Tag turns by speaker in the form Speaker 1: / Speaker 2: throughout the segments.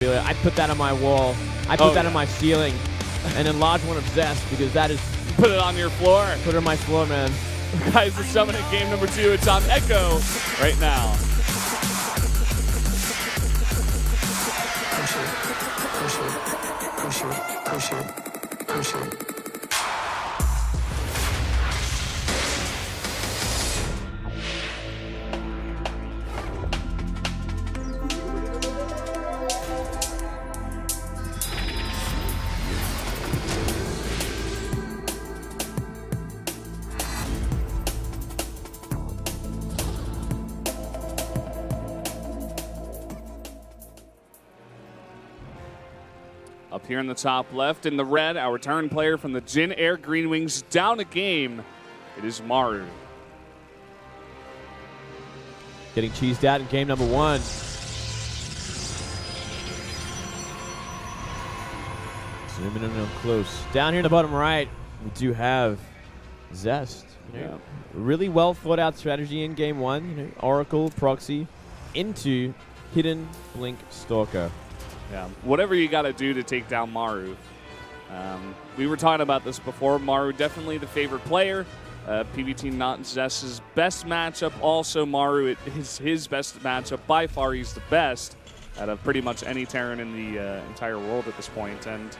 Speaker 1: I put that on my wall. I put that on my ceiling. And enlarge one of Zest, because that is...
Speaker 2: Put it on your floor.
Speaker 1: Put it on my floor, man.
Speaker 2: Guys, the Summit game number 2. It's on Echo right now.
Speaker 3: Push it, push it, push it, push it, push it.
Speaker 2: Up here in the top left, in the red, our return player from the Jin Air Green Wings, down a game. It is Maru.
Speaker 1: Getting cheesed out in game number 1. Zooming in real close. Down here in the bottom right, we do have Zest.
Speaker 2: Yeah.
Speaker 1: Really well thought out strategy in game 1. Oracle, proxy, into hidden blink stalker.
Speaker 2: Yeah, whatever you got to do to take down Maru. We were talking about this before. Maru definitely the favorite player. PVT not Zest's best matchup. Also, Maru is his best matchup. By far, he's the best out of pretty much any Terran in the entire world at this point. And,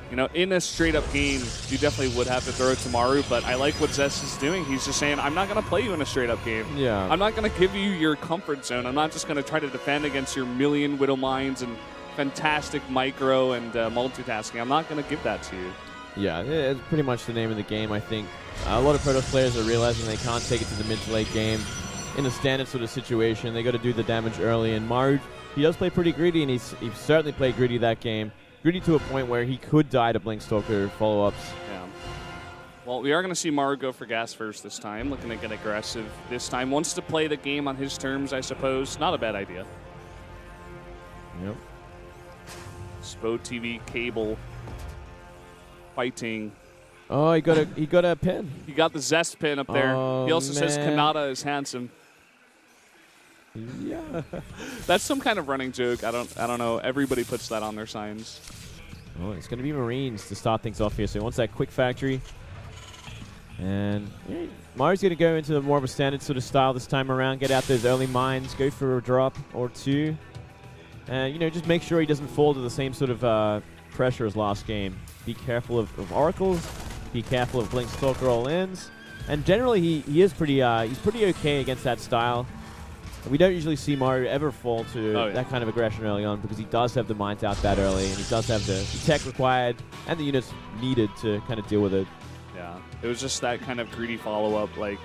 Speaker 2: you know, in a straight-up game, you definitely would have to throw it to Maru. But I like what Zest is doing. He's just saying, I'm not going to play you in a straight-up game.
Speaker 1: Yeah.
Speaker 2: I'm not going to give you your comfort zone. I'm not just going to try to defend against your million Widow Mines and fantastic micro and multitasking. I'm not going to give that to you.
Speaker 1: Yeah, it's pretty much the name of the game, I think. A lot of Protoss players are realizing they can't take it to the mid to late game. In a standard sort of situation, they got to do the damage early, and Maru, he does play pretty greedy, and he certainly played greedy that game. Greedy to a point where he could die to Blink Stalker follow-ups.
Speaker 2: Yeah. Well, we are going to see Maru go for gas first this time, looking to get aggressive this time. Wants to play the game on his terms, I suppose. Not a bad idea.
Speaker 1: Yep.
Speaker 2: SBENU cable fighting.
Speaker 1: Oh, he got a pin.
Speaker 2: He got the Zest pin up there.
Speaker 1: Oh,
Speaker 2: He also says
Speaker 1: man.
Speaker 2: Kanata is handsome.
Speaker 1: Yeah.
Speaker 2: That's some kind of running joke. I don't know. Everybody puts that on their signs.
Speaker 1: Oh, it's going to be Marines to start things off here. So he wants that quick factory. And yeah, Maru's going to go into more of a standard sort of style this time around. Get out those early mines. Go for a drop or two. And, you know, just make sure he doesn't fall to the same sort of pressure as last game. Be careful of Oracles. Be careful of Blink Stalker all-ins. And generally, he is pretty he's pretty okay against that style. We don't usually see Maru ever fall to that kind of aggression early on, because he does have the mines out that early, and he does have the tech required and the units needed to kind of deal with it.
Speaker 2: Yeah, it was just that kind of greedy follow-up. Like,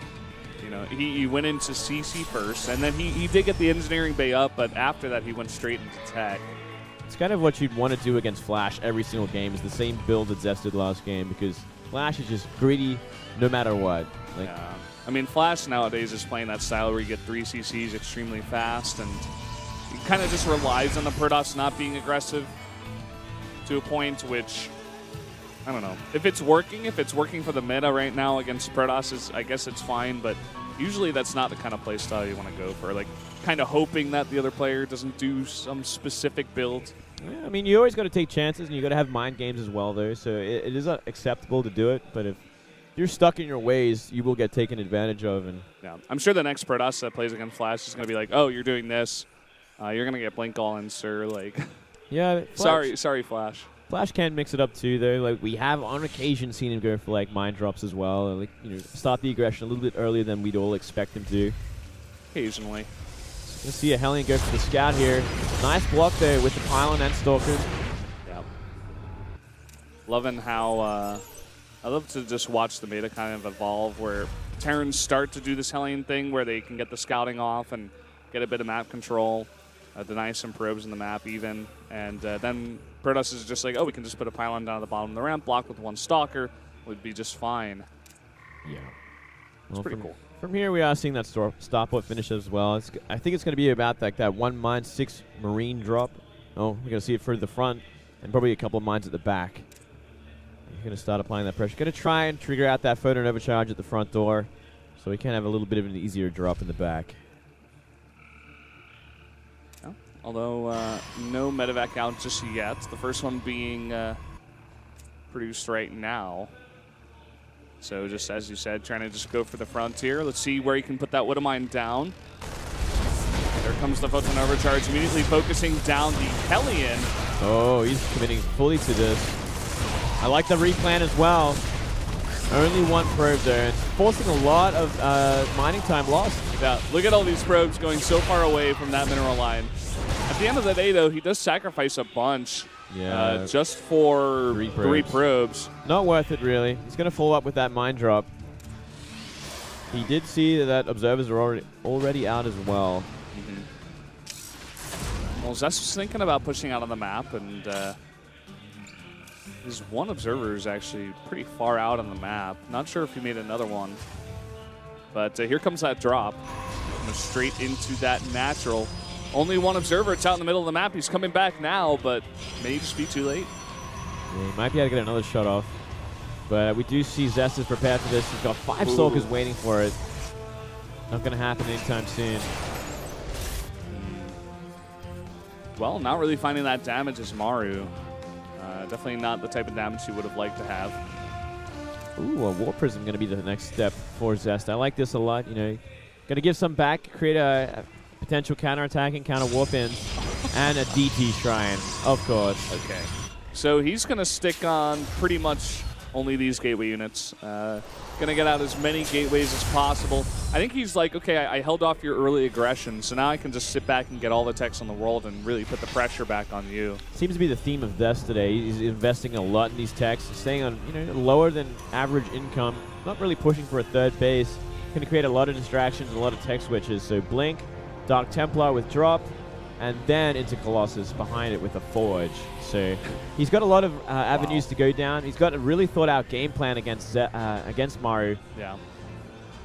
Speaker 2: you know, he went into CC first, and then he did get the engineering bay up, but after that he went straight into tech.
Speaker 1: It's kind of what you'd want to do against Flash every single game, is the same build that Zest did last game, because Flash is just greedy no matter what. Like,
Speaker 2: yeah. I mean, Flash nowadays is playing that style where you get 3 CCs extremely fast, and he kind of just relies on the Protoss not being aggressive to a point which, I don't know. If it's working for the meta right now against Protoss, I guess it's fine, but usually that's not the kind of play style you want to go for. Like, kind of hoping that the other player doesn't do some specific build.
Speaker 1: yeah, I mean, you always got to take chances, and you got to have mind games as well, though. So it is acceptable to do it, but if you're stuck in your ways, you will get taken advantage of. And
Speaker 2: yeah, I'm sure the next Protoss that plays against Flash is going to be like, oh, you're doing this. You're going to get blink all in, sir. Like,
Speaker 1: yeah,
Speaker 2: sorry, Flash.
Speaker 1: Flash can mix it up too, though. Like, we have on occasion seen him go for like mind drops as well. Like, you know, start the aggression a little bit earlier than we'd all expect him to.
Speaker 2: Occasionally.
Speaker 1: So you'll see a Hellion go for the scout here. Nice block there with the pylon and stalker.
Speaker 2: Yeah. Loving how I love to just watch the meta kind of evolve, where Terrans start to do this Hellion thing where they can get the scouting off and get a bit of map control, deny some probes in the map even, and then Protoss is just like, oh, we can just put a pylon down at the bottom of the ramp, block with one stalker, would be just fine.
Speaker 1: Yeah.
Speaker 2: It's pretty cool.
Speaker 1: From here, we are seeing that stopwatch finish as well. I think it's going to be about like that 1 mine 6 Marine drop. Oh, we're going to see it further the front, and probably a couple of mines at the back. He's going to start applying that pressure. Going to try and trigger out that photon overcharge at the front door, so he can have a little bit of an easier drop in the back.
Speaker 2: although no medevac out just yet. The first one being produced right now. So just as you said, trying to just go for the frontier. Let's see where he can put that Widowmine down. There comes the photon overcharge, immediately focusing down the Hellion. Oh,
Speaker 1: he's committing fully to this. I like the replan as well. Only one probe there. It's forcing a lot of mining time lost.
Speaker 2: Yeah, look at all these probes going so far away from that mineral line. At the end of the day, though, he does sacrifice a bunch.
Speaker 1: Yeah.
Speaker 2: Just for three probes.
Speaker 1: Not worth it, really. He's going to follow up with that mine drop. He did see that observers are already out as well.
Speaker 2: Well, Zest was thinking about pushing out on the map, and his one observer is actually pretty far out on the map. Not sure if he made another one. But here comes that drop. Straight into that natural. Only one observer. It's out in the middle of the map. He's coming back now, but may just be too late.
Speaker 1: Yeah, he might be able to get another shot off. But we do see Zest is prepared for this. He's got 5 Stalkers waiting for it. Not going to happen anytime soon.
Speaker 2: Well, not really finding that damage as Maru. Definitely not the type of damage he would have liked to have.
Speaker 1: Ooh, a War Prism going to be the next step for Zest. I like this a lot. You know, going to give some back, create a potential counter-attacking, counter-warp-ins, and a DT Shrine, of course.
Speaker 2: Okay. So he's going to stick on pretty much only these gateway units. Going to get out as many gateways as possible. I think he's like, okay, I held off your early aggression, so now I can just sit back and get all the techs in the world and really put the pressure back on you.
Speaker 1: Seems to be the theme of Zest today. He's investing a lot in these techs, staying on lower than average income, not really pushing for a third base. Going to create a lot of distractions, a lot of tech switches. So Blink, Dark Templar with drop, and then into Colossus behind it with a Forge. So he's got a lot of avenues to go down. He's got a really thought-out game plan against Maru.
Speaker 2: Yeah.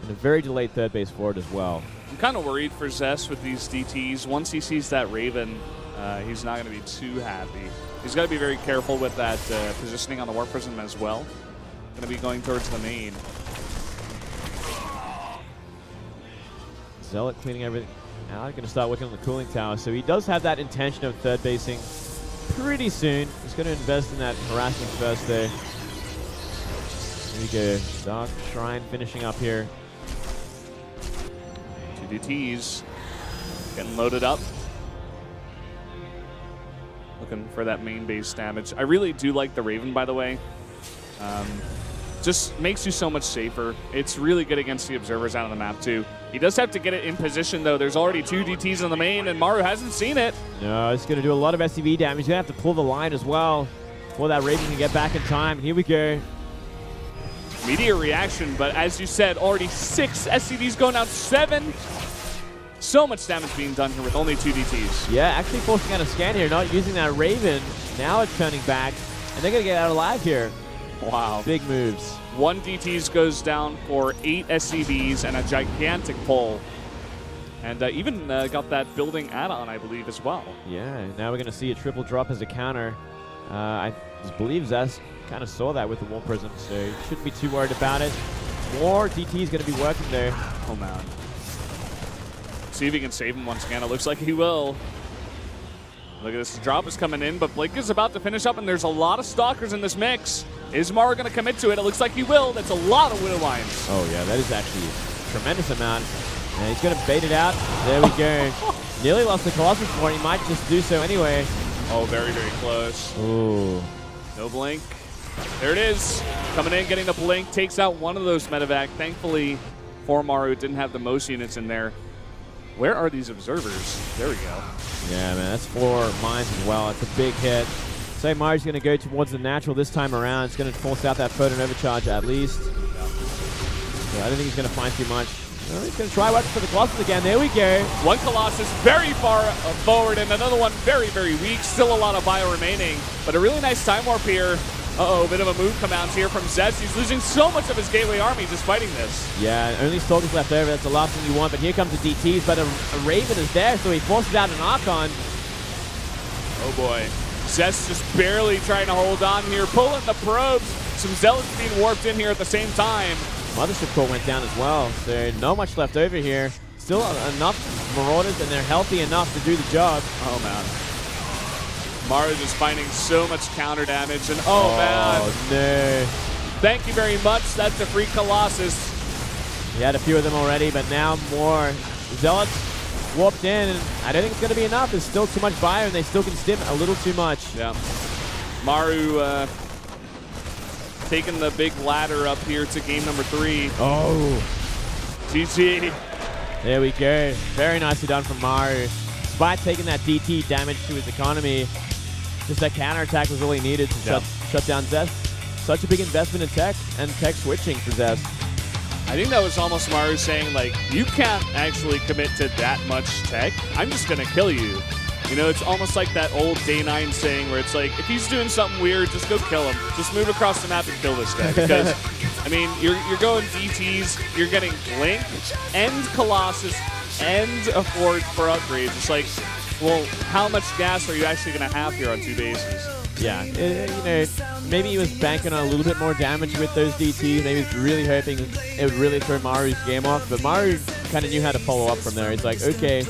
Speaker 1: And a very delayed third base forward as well.
Speaker 2: I'm kind of worried for Zest with these DTs. Once he sees that Raven, he's not going to be too happy. He's got to be very careful with that positioning on the Warp Prism as well. Going to be going towards the main.
Speaker 1: Zealot cleaning everything out. Going to start working on the cooling tower. So he does have that intention of third basing pretty soon. He's going to invest in that harassment first there. Here we go. Dark Shrine finishing up here.
Speaker 2: 2 DTs getting loaded up. Looking for that main base damage. I really do like the Raven, by the way. Just makes you so much safer. It's really good against the observers out on the map, too. He does have to get it in position, though. There's already 2 DTs on the main, and Maru hasn't seen it.
Speaker 1: No, it's going to do a lot of SCV damage. He's going to have to pull the line as well before that Raven can get back in time. Here we go.
Speaker 2: Immediate reaction, but as you said, already 6 SCVs going out, 7. So much damage being done here with only 2 DTs.
Speaker 1: Yeah, actually forcing out a scan here, not using that Raven. Now it's turning back, and they're going to get out alive here.
Speaker 2: Wow.
Speaker 1: Big moves.
Speaker 2: 1 DTs goes down for 8 SCVs and a gigantic pull. And even got that building add-on, I believe, as well.
Speaker 1: Yeah, now we're going to see a triple drop as a counter. I believe Zest kind of saw that with the Warp Prism, so he shouldn't be too worried about it. More DT is going to be working there.
Speaker 2: Oh, man. See if he can save him once again. It looks like he will. Look at this. Drop is coming in, but Blink is about to finish up, and there's a lot of Stalkers in this mix. Is Maru going to commit to it? It looks like he will. That's a lot of Widow Lines.
Speaker 1: Oh, yeah, that is actually a tremendous amount. And he's going to bait it out. There we go. Nearly lost the Colossus for it. He might just do so anyway.
Speaker 2: Oh, very, very close.
Speaker 1: Ooh.
Speaker 2: No Blink. There it is. Coming in, getting the Blink. Takes out one of those medevac. Thankfully, for Maru, it didn't have the most units in there. Where are these observers? There we go.
Speaker 1: Yeah, man, that's 4 mines as well. It's a big hit. Say Maru's going to go towards the natural this time around. It's going to force out that photon overcharge at least. Yeah, I don't think he's going to find too much. No, he's going to try watching for the Colossus again. There we go.
Speaker 2: One Colossus very far forward and another one very, very weak. Still a lot of bio remaining, but a really nice time warp here. Uh-oh, a bit of a move come out here from Zest. He's losing so much of his gateway army just fighting this.
Speaker 1: Yeah, only Stalkers left over. That's the last thing you want, but here comes the DTs, but a Raven is there, so he forces out an Archon.
Speaker 2: Oh boy. Zest just barely trying to hold on here, pulling the probes. Some Zealots being warped in here at the same time.
Speaker 1: Mothership core went down as well, so not much left over here. Still enough Marauders, and they're healthy enough to do the job.
Speaker 2: Oh, man. Maru just finding so much counter damage, and oh man.
Speaker 1: No.
Speaker 2: Thank you very much. That's a free Colossus.
Speaker 1: He had a few of them already, but now more. Zealots warped in, and I don't think it's going to be enough. There's still too much bio, and they still can stim a little too much.
Speaker 2: Yeah. Maru taking the big ladder up here to game number 3.
Speaker 1: Oh.
Speaker 2: GG.
Speaker 1: There we go. Very nicely done from Maru. Despite taking that DT damage to his economy, just that counterattack was all he needed to shut down Zest. Such a big investment in tech and tech switching for Zest.
Speaker 2: I think that was almost Maru saying, like, you can't actually commit to that much tech. I'm just going to kill you. You know, it's almost like that old Day 9 saying where it's like, if he's doing something weird, just go kill him. Just move across the map and kill this guy. Because, I mean, you're going DTs, you're getting Blink and Colossus and a Forge for upgrades. It's like, well, how much gas are you actually going to have here on 2 bases?
Speaker 1: Yeah, you know, maybe he was banking on a little bit more damage with those DTs. Maybe he was really hoping it would really throw Maru's game off. But Maru kind of knew how to follow up from there. He's like, okay,